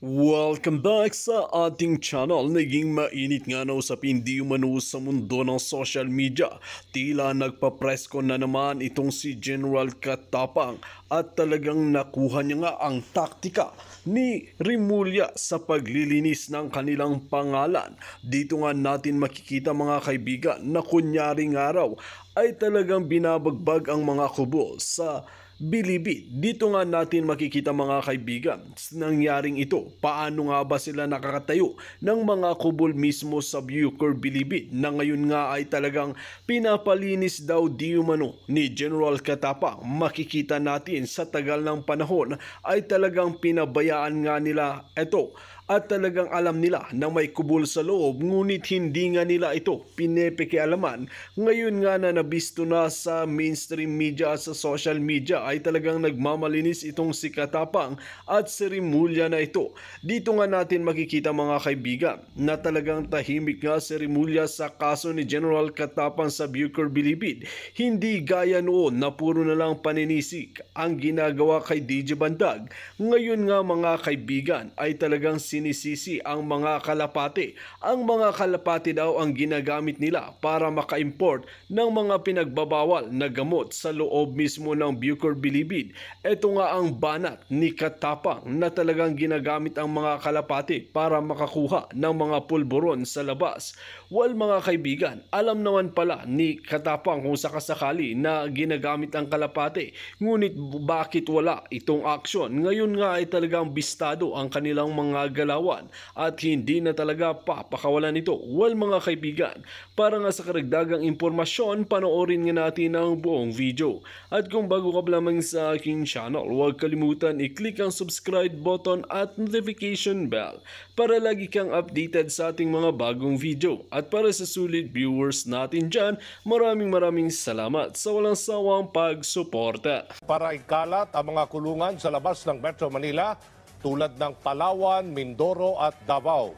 Welcome back sa ating channel. Naging mainit nga na usapin di umano sa mundo ng social media. Tila nagpapresko na naman itong si General Katapang at talagang nakuha niya nga ang taktika ni Rimulya sa paglilinis ng kanilang pangalan. Dito nga natin makikita mga kaibigan na kunyaring araw ay talagang binabagbag ang mga kubo sa Bilibid. Dito nga natin makikita mga kaibigan, nangyaring ito. Paano nga ba sila nakakatayo ng mga kubol mismo sa Bucor Bilibid na ngayon nga ay talagang pinapalinis daw di umano ni General Katapang. Makikita natin sa tagal ng panahon ay talagang pinabayaan nga nila ito at talagang alam nila na may kubol sa loob ngunit hindi nga nila ito pinepekialaman. Ngayon nga na nabisto na sa mainstream media at sa social media ay talagang nagmamalinis itong si Katapang at si Rimulya na ito. Dito nga natin makikita mga kaibigan na talagang tahimik nga si Rimulya sa kaso ni General Katapang sa Bucor Bilibid. Hindi gaya noon na puro na lang paninisik ang ginagawa kay DJ Bandag. Ngayon nga mga kaibigan ay talagang sinisisi ang mga kalapate. Ang mga kalapate daw ang ginagamit nila para maka-import ng mga pinagbabawal na gamot sa loob mismo ng Bucor Bilibid. Ito nga ang banat ni Katapang na talagang ginagamit ang mga kalapate para makakuha ng mga pulburon sa labas. Well mga kaibigan, alam naman pala ni Katapang kung sakasakali na ginagamit ang kalapate. Ngunit bakit wala itong aksyon? Ngayon nga ay talagang bistado ang kanilang mga galawan at hindi na talaga papakawalan ito. Well mga kaibigan, para nga sa karagdagang impormasyon, panoorin nga natin ang buong video. At kung bago ka pa lamang sa aking channel, huwag kalimutan i-click ang subscribe button at notification bell para lagi kang updated sa ating mga bagong video. At para sa sulit viewers natin dyan, maraming salamat sa walang sawang pagsuporta. Para ikalat ang mga kulungan sa labas ng Metro Manila tulad ng Palawan, Mindoro at Davao.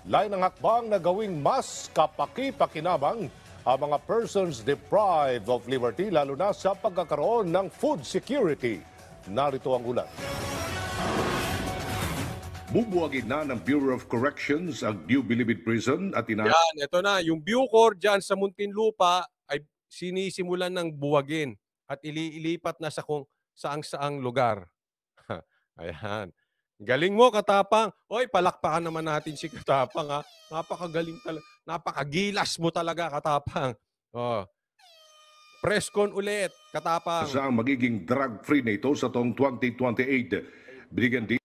Lain ang hakbang na gawing mas kapaki-pakinabang ang mga persons deprived of liberty lalo na sa pagkakaroon ng food security. Narito ang ulat. Bubuwagin na ng Bureau of Corrections ang New Bilibid Prison at Yan, ito na. Yung Bucor dyan sa Muntinlupa ay sinisimulan ng buwagin at ilipat na sa kung saang-saang lugar. Ayan. Galing mo, Katapang. Oy, palakpakan naman natin si Katapang, ha. Napakagaling talaga. Napakagilas mo talaga, Katapang. Oh. Preskon ulit, Katapang. sa magiging drug-free na ito sa taong 2028. Binigyan din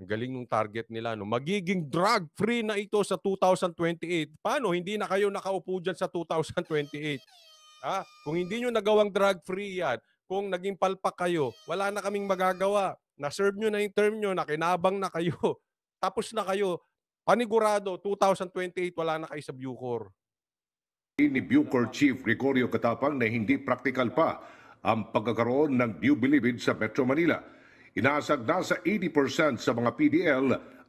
Ang galing ng target nila, no? Magiging drug-free na ito sa 2028. Paano? Hindi na kayo nakaupo dyan sa 2028. Ha? Kung hindi nyo nagawang drug-free yan, kung naging palpak kayo, wala na kaming magagawa. Na-serve nyo na yung term nyo, nakinabang na kayo. Tapos na kayo. Panigurado, 2028, wala na kayo sa Bucor. ni Bucor Chief Gregorio Katapang na hindi praktikal pa ang pagkakaroon ng New Bilibid sa Metro Manila. Inaasag na sa 80% sa mga PDL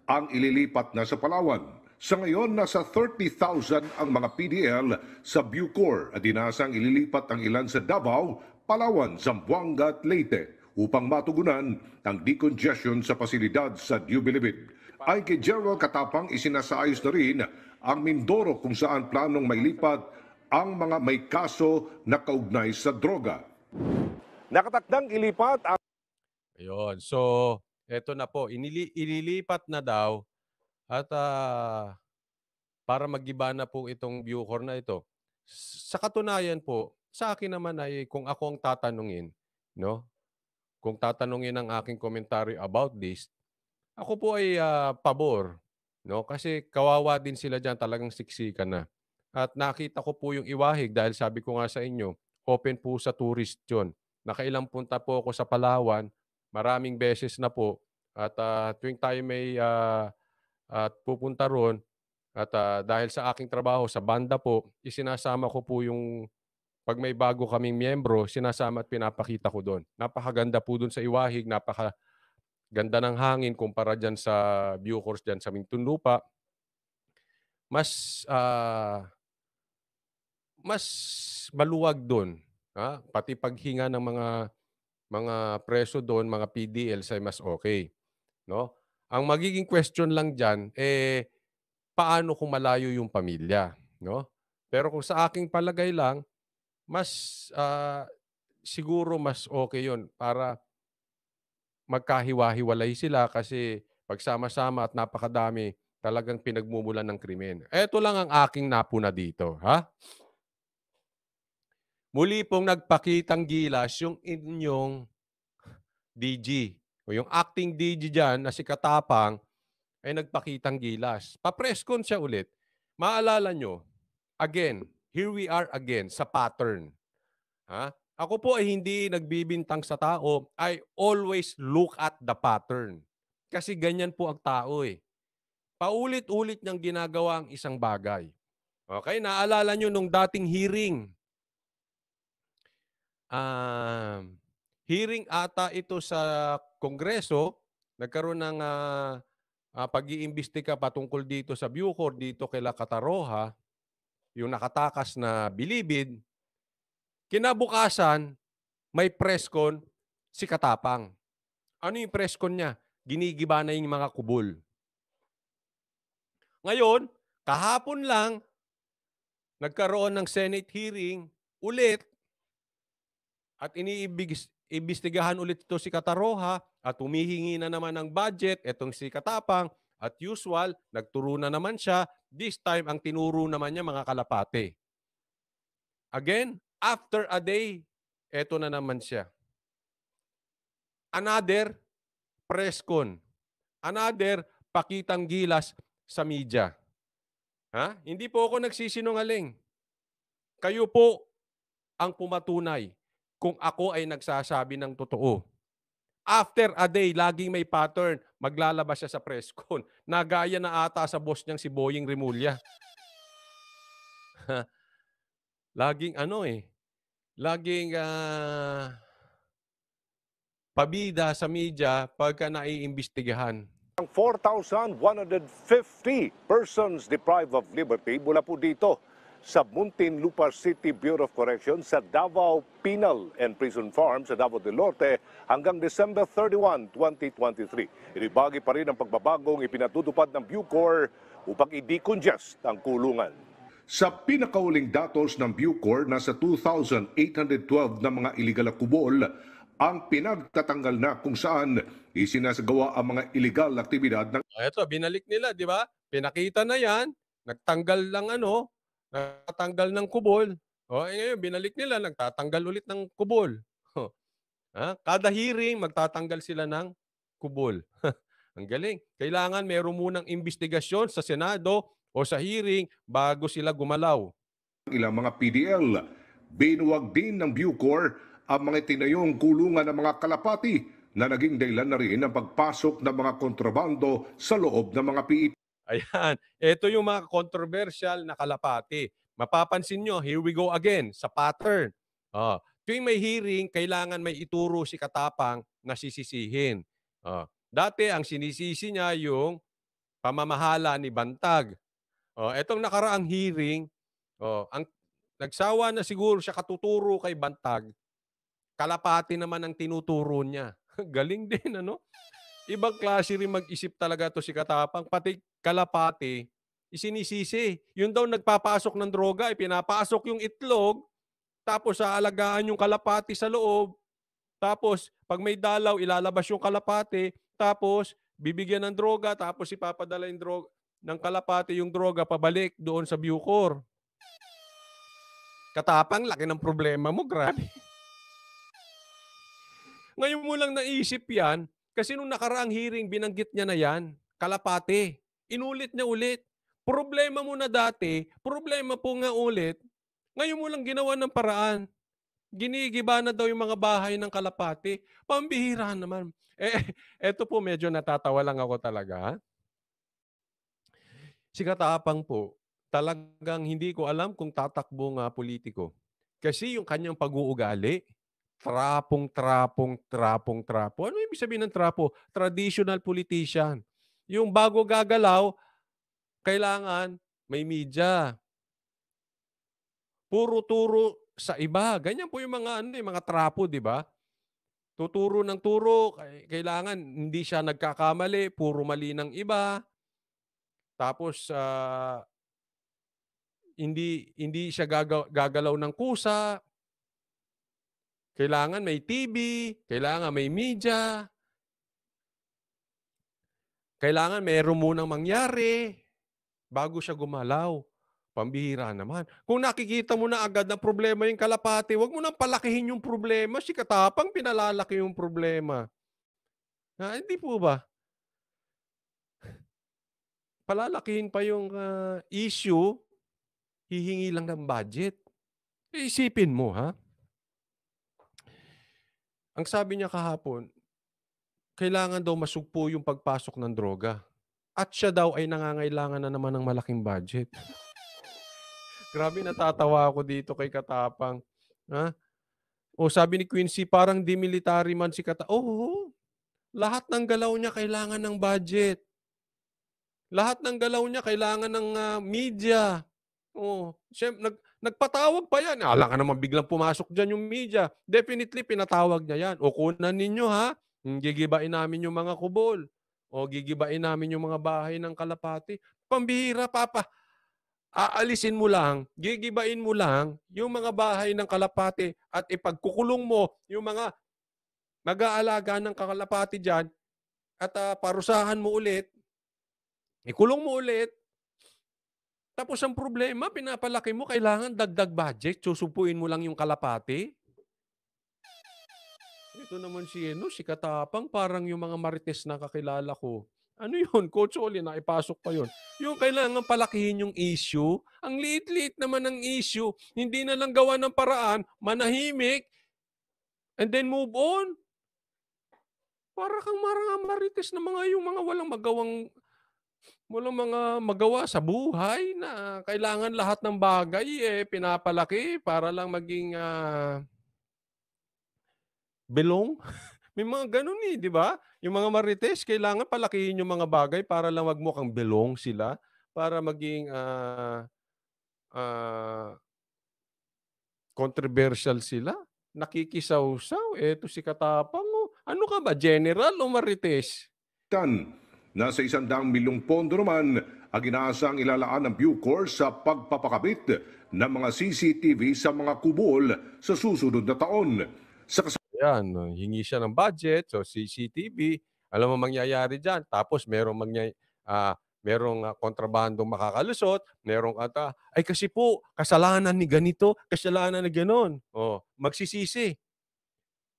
ang ililipat na sa Palawan. Sa ngayon, nasa 30,000 ang mga PDL sa Bucor at inasang ililipat ang ilan sa Davao, Palawan, Zamboanga at Leyte upang matugunan ang decongestion sa pasilidad sa New Bilibid. Ay kay General Katapang isinasaayos na rin ang Mindoro kung saan planong mailipat ang mga may kaso na kaugnay sa droga. Nakatakdang ilipat ang Ayun. So, eto na po. Ililipat na daw at para magiba na po itong Bucor na ito. Sa katunayan po, sa akin naman ay kung ako ang tatanungin, no? Kung tatanungin ang aking commentary about this, ako po ay pabor, no? Kasi kawawa din sila diyan, talagang siksikan na. At nakita ko po yung Iwahig dahil sabi ko nga sa inyo, open po sa tourist 'yon. Nakailang punta po ako sa Palawan, maraming beses na po at tuwing tayo may at pupunta roon at dahil sa aking trabaho sa banda po, isinasama ko po yung 'pag may bago kaming miyembro, sinasama at pinapakita ko doon. Napakaganda po doon sa Iwahig, napakaganda ng hangin kumpara diyan sa Bucor diyan sa Muntinlupa. Mas mas maluwag doon, pati paghinga ng mga preso doon, mga PDLs ay mas okay, no? Ang magiging question lang diyan, paano kung malayo yung pamilya, 'no? Pero kung sa aking palagay lang, mas, siguro mas okay yun para magkahiwa-hiwalay sila kasi pagsama-sama at napakadami, talagang pinagmumulan ng krimen. Eto lang ang aking napuna dito, ha? Muli pong nagpakitang gilas yung inyong DG o yung acting DG diyan na si Katapang ay nagpakitang gilas. Pa-presscon siya ulit. Maalala nyo, again, here we are again sa pattern. Ha? Ako po ay hindi nagbibintang sa tao. I always look at the pattern. Kasi ganyan po ang tao eh. Paulit-ulit niyang ginagawa ang isang bagay. Okay, naalala nyo nung dating hearing. Hearing ata ito sa Kongreso, nagkaroon ng pag-iimbestiga patungkol dito sa Bucor, dito kay Kataroha, yung nakatakas na bilibid. Kinabukasan, may presscon si Katapang. Ano yung presscon niya? Ginigiba na yung mga kubol. Ngayon, kahapon lang, nagkaroon ng Senate hearing ulit at iniimbestigahan ulit ito si Kataroha at humihingi na naman ng budget itong si Katapang at usual, nagturo na naman siya. This time, ang tinuro naman niya mga kalapate. Again, after a day, eto na naman siya. Another presscon. Another pakitang gilas sa media. Ha? Hindi po ako nagsisinungaling. Kayo po ang pumatunay kung ako ay nagsasabi ng totoo. After a day, laging may pattern. Maglalabas siya sa presscon. Nagaya na ata sa boss niyang si Boying Rimulya. Laging laging pabida sa media pagka naiimbestigahan. Ang 4,150 persons deprived of liberty mula po dito sa Muntinlupa City Bureau of Corrections sa Davao Penal and Prison Farm sa Davao del Norte hanggang December 31, 2023. Inibagi pa rin ang pagbabagong ipinatutupad ng Bucor upang i-decongest ang kulungan. Sa pinakauling datos ng Bucor, nasa 2,812 na mga iligal na kubol ang pinagtatanggal na kung saan isinasagawa ang mga iligal na aktibidad ng Ito, binalik nila, di ba? Pinakita na yan, nagtanggal ng nagtatanggal ng kubol. Ngayon, binalik nila, nagtatanggal ulit ng kubol. Kada hearing, magtatanggal sila ng kubol. Ang galing. Kailangan meron munang investigasyon sa Senado o sa hearing bago sila gumalaw. ilang mga PDL. Binuwag din ng Bucor ang mga tinayong kulungan ng mga kalapati na naging dahilan na rin ng pagpasok ng mga kontrabando sa loob ng mga PET. Ayan. Ito yung mga controversial na kalapati. Mapapansin nyo, here we go again sa pattern. Tuwing may hearing, kailangan may ituro si Katapang na sisisihin. Dati, ang sinisisi niya yung pamamahala ni Bantag. Etong nakaraang hearing, ang nagsawa na siguro siya katuturo kay Bantag, kalapati naman ang tinuturo niya. Galing din, ano? Ibang klase rin mag-isip talaga to si Katapang. Pati kalapati, isinisisi. Yun daw nagpapasok ng droga, pinapasok yung itlog, tapos aalagaan yung kalapati sa loob. Tapos, pag may dalaw, ilalabas yung kalapati. Tapos, bibigyan ng droga, tapos ipapadala yung droga ng kalapati yung droga pabalik doon sa Bucor. Katapang, laki ng problema mo, grabe. Ngayon mo lang naisip yan, kasi nung nakaraang hearing, binanggit niya na yan, kalapati. Inulit niya ulit. Problema mo na dati, problema po nga ulit, ngayon mo lang ginawa ng paraan. Ginigiba na daw yung mga bahay ng kalapati. Pambihira naman. Eto po medyo natatawa lang ako talaga. Si Katapang po, talagang hindi ko alam kung tatakbo nga politiko. Kasi yung kanyang pag-uugali, trapo. Ano ibig sabihin ng trapo? Traditional politician. Yung bago gagalaw, kailangan may media. Puro turo sa iba. Ganyan po yung mga mga trapo, di ba? Tuturo ng turo, kailangan hindi siya nagkakamali, puro mali ng iba. Tapos, hindi siya gagalaw ng kusa. Kailangan may TV, kailangan may media, kailangan meron munang mangyari bago siya gumalaw. Pambihira naman. Kung nakikita mo na agad na problema yung kalapati, wag mo nang palakihin yung problema. Si Katapang pinalalaki yung problema. Hindi po ba? Palalakihin pa yung issue, hihingi lang ng budget. Isipin mo, ha? Ang sabi niya kahapon, kailangan daw masugpo yung pagpasok ng droga. At siya daw ay nangangailangan na naman ng malaking budget. Grabe, natatawa ako dito kay Katapang. Ha? O sabi ni Quincy, parang demilitary man si Katapang. Oo, lahat ng galaw niya kailangan ng budget. Lahat ng galaw niya kailangan ng media. Oh, nagpatawag pa yan. Ala ka naman biglang pumasok dyan yung media. Definitely pinatawag niya yan. O kunan ninyo, ha? Gigibain namin yung mga kubol. O gigibain namin yung mga bahay ng kalapati. Pambihira, Papa. Aalisin mo lang, gigibain mo lang yung mga bahay ng kalapati at ipagkukulong mo yung mga mag-aalaga ng kalapati dyan at parusahan mo ulit, ikulong mo ulit. Tapos ang problema, pinapalaki mo, kailangan dagdag budget, susupuin mo lang yung kalapati. Ito naman si Katapang, parang yung mga marites na kakilala ko. Ano yun? Coach Oli, naipasok pa yun. Yung kailangan palakihin yung issue. Ang liit-liit naman ng issue. Hindi na lang gawa ng paraan, manahimik, and then move on. Para kang marang marites na yung mga walang mga magawa sa buhay na kailangan lahat ng bagay pinapalaki para lang maging belong. May mga ganun di ba? Yung mga marites, kailangan palakihin yung mga bagay para lang magmukhang belong sila, para maging controversial sila. Nakikisaw-saw. Eto si Katapang. Ano ka ba? General o marites? Nasa 100 milyong pondo naman ang inaasang ilalaan ng Bucor sa pagpapakabit ng mga CCTV sa mga kubol sa susunod na taon. Yan, hingi siya ng budget, so CCTV, alam mo mangyayari dyan. Tapos merong kontrabandong makakalusot, merong ay kasi po, kasalanan ni ganito, kasalanan ni ganon. Magsisisi.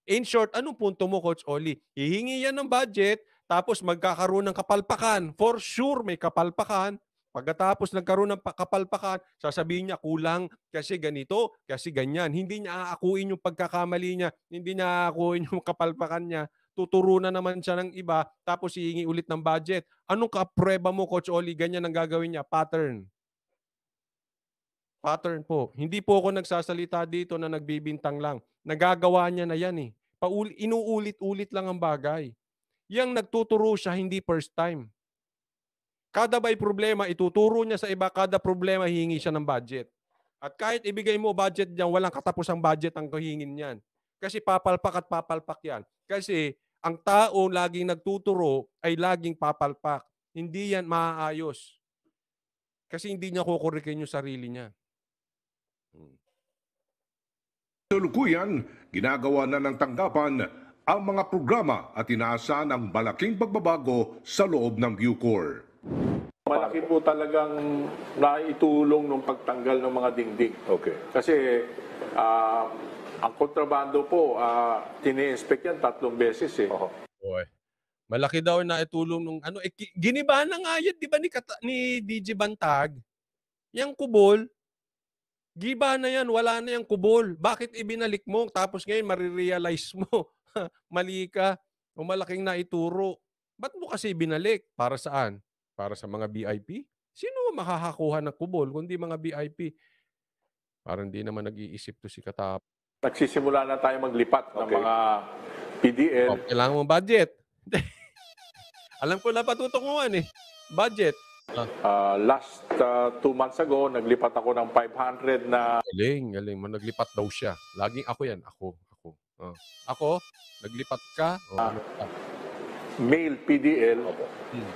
In short, anong punto mo, Coach Oli? Hihingi yan ng budget, tapos magkakaroon ng kapalpakan. For sure, may kapalpakan. Pagkatapos nagkaroon ng kapalpakan, sasabihin niya kulang kasi ganito, kasi ganyan. Hindi niya aakuin yung pagkakamali niya, hindi niya aakuin yung kapalpakan niya. Tuturo na naman siya ng iba, tapos hihingi ulit ng budget. Anong kapreba mo, Coach Oli? Ganyan ang gagawin niya. Pattern. Pattern po. Hindi po ako nagsasalita dito na nagbibintang lang. Nagagawa niya na yan eh. Inuulit-ulit lang ang bagay. Yang nagtuturo siya, hindi first time. Kada may problema, ituturo niya sa iba. Kada problema, hihingi siya ng budget. At kahit ibigay mo budget niyan, walang katapusang budget ang hihingin niyan. Kasi papalpak at papalpak yan. Kasi ang tao laging nagtuturo ay laging papalpak. Hindi yan maaayos. Kasi hindi niya kukurikin yung sarili niya. Tulukuyan, ginagawa na ng tanggapan ang mga programa at inaasahan ang malaking pagbabago sa loob ng Bucor. Malaki po talagang naitulong nung pagtanggal ng mga dingding. Okay. Kasi ang kontrabando po, tini-inspect yan 3 beses eh. Boy. Malaki daw na itulong nung giniba na nga yan, di ba ni DJ Bantag? Yang kubol, giba na yan, wala na yung kubol. Bakit ibinalik mo? Tapos ngayon marirealize mo, mali ka o malaking naituro. Ba't mo kasi binalik? Para saan? Para sa mga VIP? Sino makakakuha ng kubol kundi mga VIP? Parang hindi naman nag-iisip to si Katap. Nagsisimula na tayo maglipat ng mga PDL. Kailangan mo budget. Alam ko na patutunguhan eh. Budget. Last 2 months ago, naglipat ako ng 500 na... Galing. Naglipat daw siya. Laging ako yan. Ako. Oh. Ako, naglipat ka. Oh, ano ka? male PDL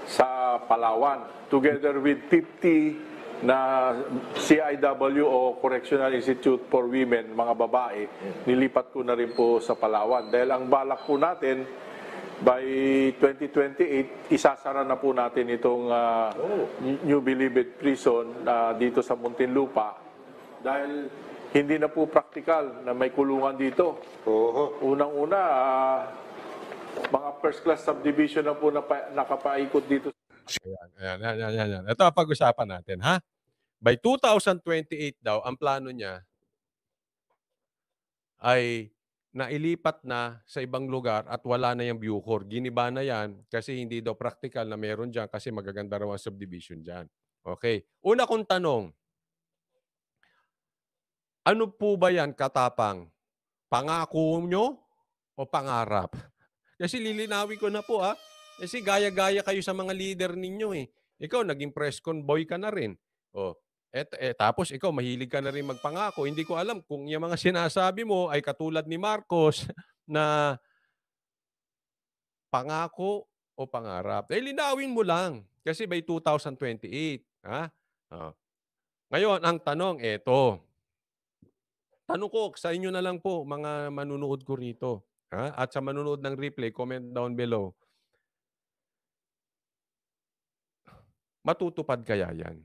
sa Palawan together with 50 na CIW o Correctional Institute for Women, mga babae. Nilipat ko na rin po sa Palawan dahil ang balak po natin by 2028 isasara na po natin itong New Bilibid Prison dito sa Muntinlupa dahil hindi na po practical na may kulungan dito. Unang-una, mga first class subdivision na po nakapaikot dito. Ayan. Ito ang pag-usapan natin, ha? By 2028 daw, ang plano niya ay nailipat na sa ibang lugar at wala na yung Bucor. Giniba na yan kasi hindi daw practical na meron dyan kasi magaganda raw ang subdivision dyan. Okay. Una kong tanong, ano po ba yan, Katapang? Pangako nyo o pangarap? Kasi lilinawin ko na po, ha? Kasi gaya-gaya kayo sa mga leader ninyo eh. Ikaw, naging press convoy ka na rin. O, tapos ikaw, mahilig ka na rin magpangako. Hindi ko alam kung yung mga sinasabi mo ay katulad ni Marcos na pangako o pangarap. Linawin mo lang. Kasi by 2028. Ha? O. Ngayon, ang tanong, eto. Tanong ko sa inyo na lang po, mga manunood ko rito. Ha? At sa manunood ng replay, comment down below. Matutupad kaya yan?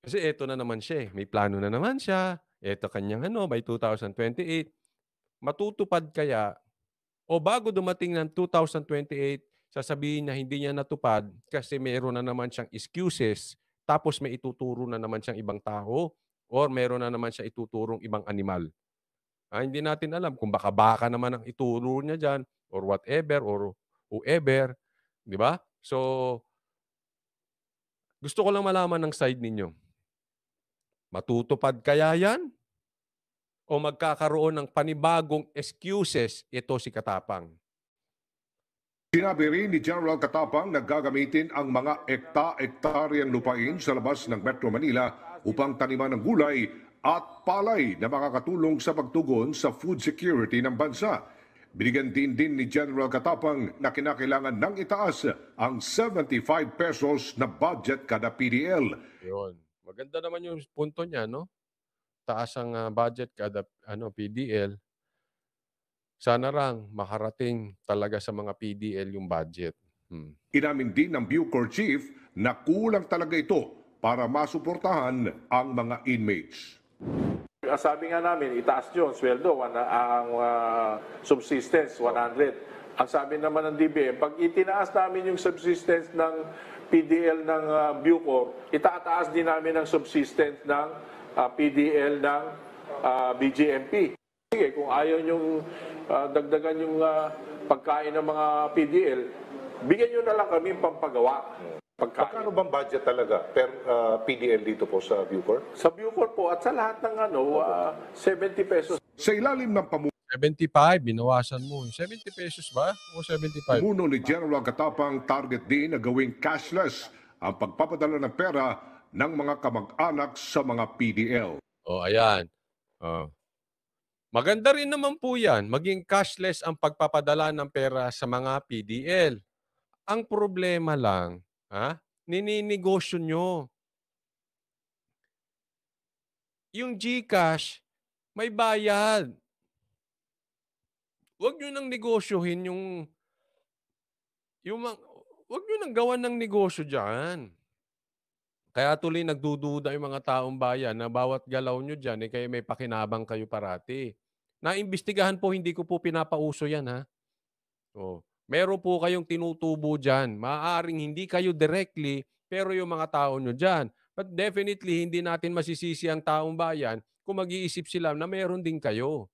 Kasi eto na naman siya eh. May plano na naman siya. Eto kanyang by 2028. Matutupad kaya? O bago dumating ng 2028, sasabihin na hindi niya natupad kasi mayroon na naman siyang excuses tapos may ituturo na naman siyang ibang tao or mayroon na naman siya ituturong ibang animal. Hindi natin alam kung baka naman ang ituro niya dyan or whatever or whoever. Di ba? So, gusto ko lang malaman ng side ninyo. Matutupad kaya yan? O magkakaroon ng panibagong excuses ito si Katapang? Sinabi rin ni General Katapang na gagamitin ang mga ekta-ektaryang lupain sa labas ng Metro Manila upang taniman ng gulay at palay na makakatulong sa pagtugon sa food security ng bansa. Binigyan din ni General Katapang na kinakailangan nang itaas ang 75 pesos na budget kada PDL. Yun. Maganda naman yung punto niya, no? Taas ang budget kada PDL. Sana lang makarating talaga sa mga PDL yung budget. Inamin din ng Bucor Chief na kulang talaga ito para masuportahan ang mga inmates. Sabi nga namin, itaas yun, sweldo, ang subsistence, 100. Ang sabi naman ng DBM, pag itinaas namin yung subsistence ng PDL ng Bucor, itataas din namin ang subsistence ng PDL ng BGMP. Sige, kung ayaw yung dagdagan yung pagkain ng mga PDL, bigyan nyo na lang kami pampagawa. Magkano bang budget talaga per PDL dito po sa Bucor? Sa Bucor po at sa lahat ng 70 pesos. Sa ilalim ng 75, binawasan mo. 70 pesos ba? O 75? pamuno ni General Katapang, target din na gawing cashless ang pagpapadala ng pera ng mga kamag-anak sa mga PDL. O, ayan. Maganda rin naman po yan, maging cashless ang pagpapadala ng pera sa mga PDL. Ang problema lang, nininegosyo nyo. Yung GCash, may bayad. Huwag nyo nang negosyohin huwag nyo nang gawan ng negosyo dyan. Kaya tuloy nagdududa yung mga taong bayan na bawat galaw nyo dyan, kayo may pakinabang kayo parati. Naimbestigahan po, hindi ko po pinapauso yan, ha? Meron po kayong tinutubo dyan. Maaaring hindi kayo directly, pero yung mga tao nyo dyan. But definitely, hindi natin masisisi ang taong bayan kung mag-iisip sila na meron din kayo.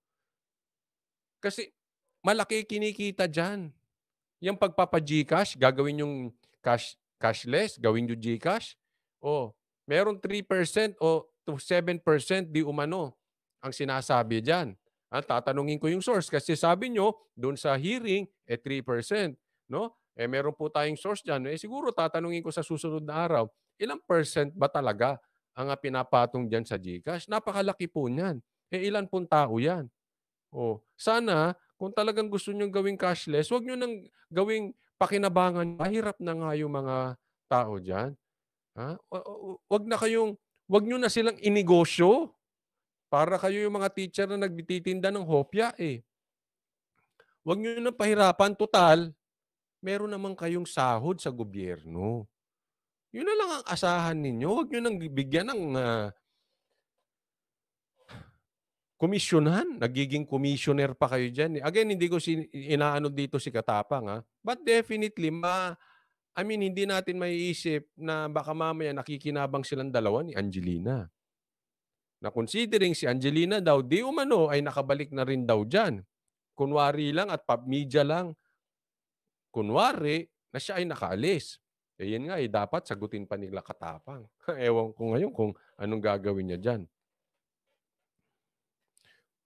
Kasi malaki kinikita dyan. Yung pagpapa-GCash, gagawin yung cashless, gawin yung GCash. Meron 3% o to 7% di umano ang sinasabi dyan. Tatanungin ko yung source kasi sabi nyo, doon sa hearing, 3%. No? Meron po tayong source dyan. Siguro tatanungin ko sa susunod na araw, ilang percent ba talaga ang pinapatong dyan sa GCash? Napakalaki po niyan. Ilan pong tao yan? Oh, sana kung talagang gusto niyong gawing cashless, 'wag niyo nang gawing pakinabangan. Mahirap na nga yung mga tao diyan, ha? 'Wag niyo na silang inegosyo. Para kayo yung mga teacher na nagtitinda ng hopya, eh. 'Wag niyo ng pahirapan, tutal meron naman kayong sahod sa gobyerno. Yun na lang ang asahan ninyo, 'wag niyo ng bigyan ng, komisyunan. Nagiging commissioner pa kayo diyan, eh. Again, hindi ko inaano dito si Katapang, but definitely I mean, hindi natin maiisip na baka mamaya nakikinabang silang dalawa ni Angelina. Na considering si Angelina daw di umano ay nakabalik na rin daw diyan. Kunwari lang at media lang, kunwari na siya ay nakaalis. Eh, yun nga, dapat sagutin pa nila Katapang. Ewan ko ngayon kung anong gagawin niya diyan.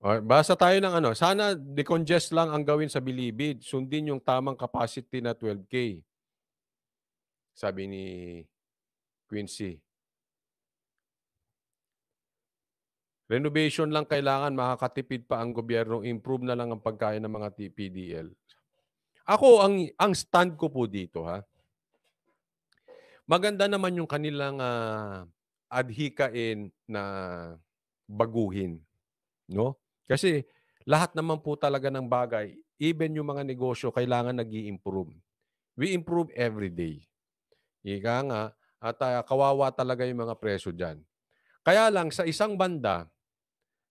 Basa tayo ng ano, sana decongest lang ang gawin sa Bilibid. Sundin yung tamang capacity na 12K. Sabi ni Quincy. Renovation lang kailangan, makakatipid pa ang gobyerno, improve na lang ang pagkain ng mga PDL. Ako, ang stand ko po dito, maganda naman yung kanilang adhikain na baguhin. No? Kasi lahat naman po talaga ng bagay, even yung mga negosyo, kailangan nag-i-improve. We improve every day. Ika nga, at kawawa talaga yung mga preso dyan. Kaya lang, sa isang banda,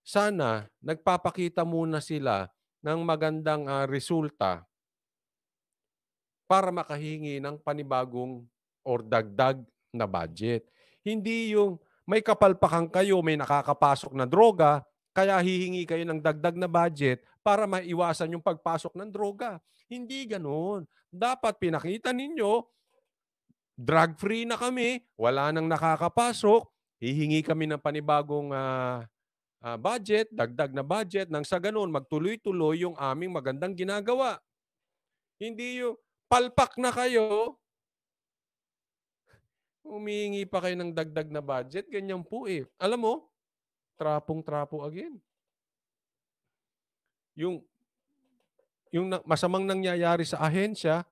sana nagpapakita muna sila ng magandang resulta para makahingi ng panibagong or dagdag na budget. Hindi yung may kapalpakan kayo, may nakakapasok na droga, kaya hihingi kayo ng dagdag na budget para maiwasan yung pagpasok ng droga. Hindi ganoon. Dapat pinakita ninyo, drug-free na kami, wala nang nakakapasok, hihingi kami ng panibagong budget, dagdag na budget, nang sa ganoon magtuloy-tuloy yung aming magandang ginagawa. Hindi yung palpak na kayo, humihingi pa kayo ng dagdag na budget, ganyan po eh. Alam mo, trapong-trapo again. Yung masamang nangyayari sa ahensya,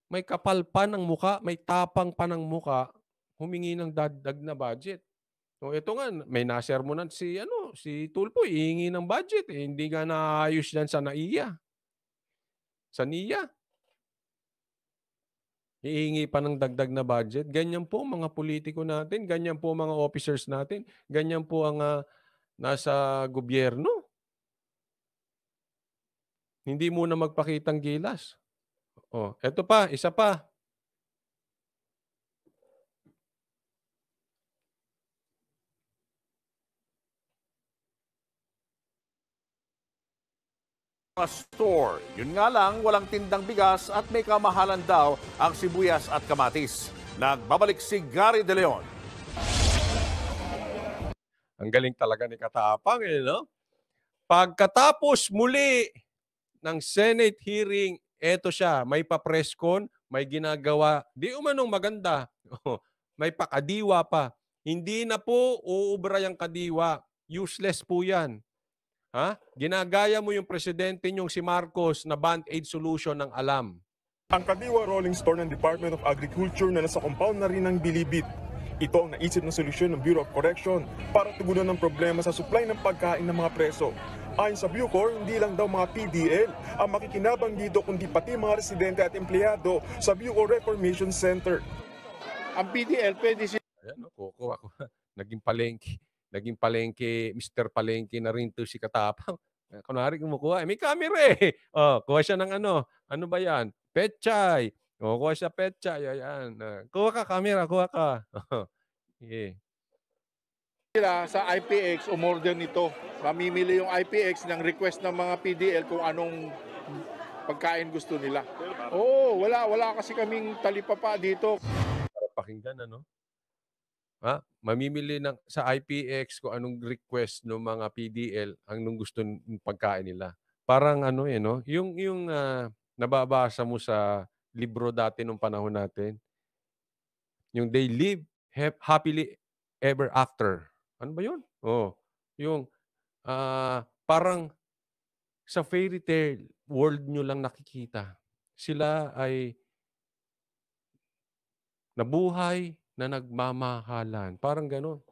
may kapal pa ng muka, may tapang pa ng muka, humingi ng dagdag na budget. O ito nga, may nasermonan si Tulfo, hihingi ng budget, eh, hindi nga naayos yan sa NAIA. Sa NIA. Hihingi pa ng dagdag na budget. Ganyan po mga politiko natin, ganyan po mga officers natin, ganyan po ang nasa gobyerno. Hindi muna magpakitang gilas. Oh, eto pa, isa pa. Mga store. Yun nga lang, walang tindang bigas at may kamahalan daw ang sibuyas at kamatis. Nagbabalik si Gary De Leon. Ang galing talaga ni Katapang, no? Pagkatapos muli ng Senate hearing, eto siya, may pa-press con, may ginagawa, di umanong maganda. May pakadiwa pa. Hindi na po uubra yung kadiwa. Useless po yan. Ginagaya mo yung presidente nyong si Marcos na band-aid solution ng alam. Ang kadiwa rolling store ng Department of Agriculture na nasa compound na rin ng Bilibid. Ito ang naisip na solusyon ng Bureau of Correction para tugunan ng problema sa supply ng pagkain ng mga preso. Ayon sa Bucor, hindi lang daw mga PDL ang makikinabang dito kundi pati mga residente at empleyado sa Bucor Reformation Center. Ang PDL pwede Ayan, kukuha ko. Naging palengke, Mr. Palengke na rin to si Katapang. Kunwari kumukuha, may camera eh. Kuha siya ng ano ba yan? Petchay. Kuha siya petchay. Ayan. Kuha ka, camera, kuha ka. Yeah. sila sa IPX umorder nito. Mamimili yung IPX ng request ng mga PDL kung anong pagkain gusto nila. Wala kasi kaming talipapa dito. Para pakinggan, mamimili sa IPX kung anong request ng mga PDL ang nung gusto ng pagkain nila. Parang yung nababasa mo sa libro dati nung panahon natin. Yung they live happily ever after. Ano ba yun? Yung parang sa fairy tale world nyo lang nakikita. Sila ay nabuhay na nagmamahalan. Parang gano'n.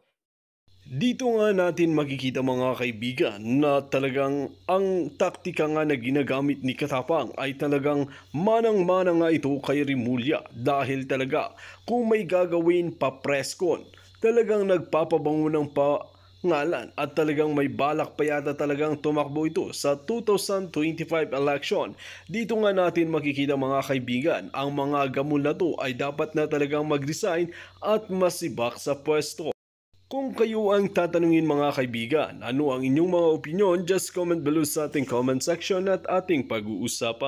Dito nga natin makikita mga kaibigan na talagang ang taktika nga na ginagamit ni Katapang ay talagang manang-mana nga ito kay Rimulya dahil talaga kung may gagawin pa-preskon, talagang nagpapabango ng pangalan at talagang may balak pa yata talagang tumakbo ito sa 2025 election. Dito nga natin makikita mga kaibigan, ang mga gamul na to ay dapat na talagang mag-resign at masibak sa pwesto. Kung kayo ang tatanungin mga kaibigan, ano ang inyong mga opinion, just comment below sa ating comment section at ating pag-uusapan.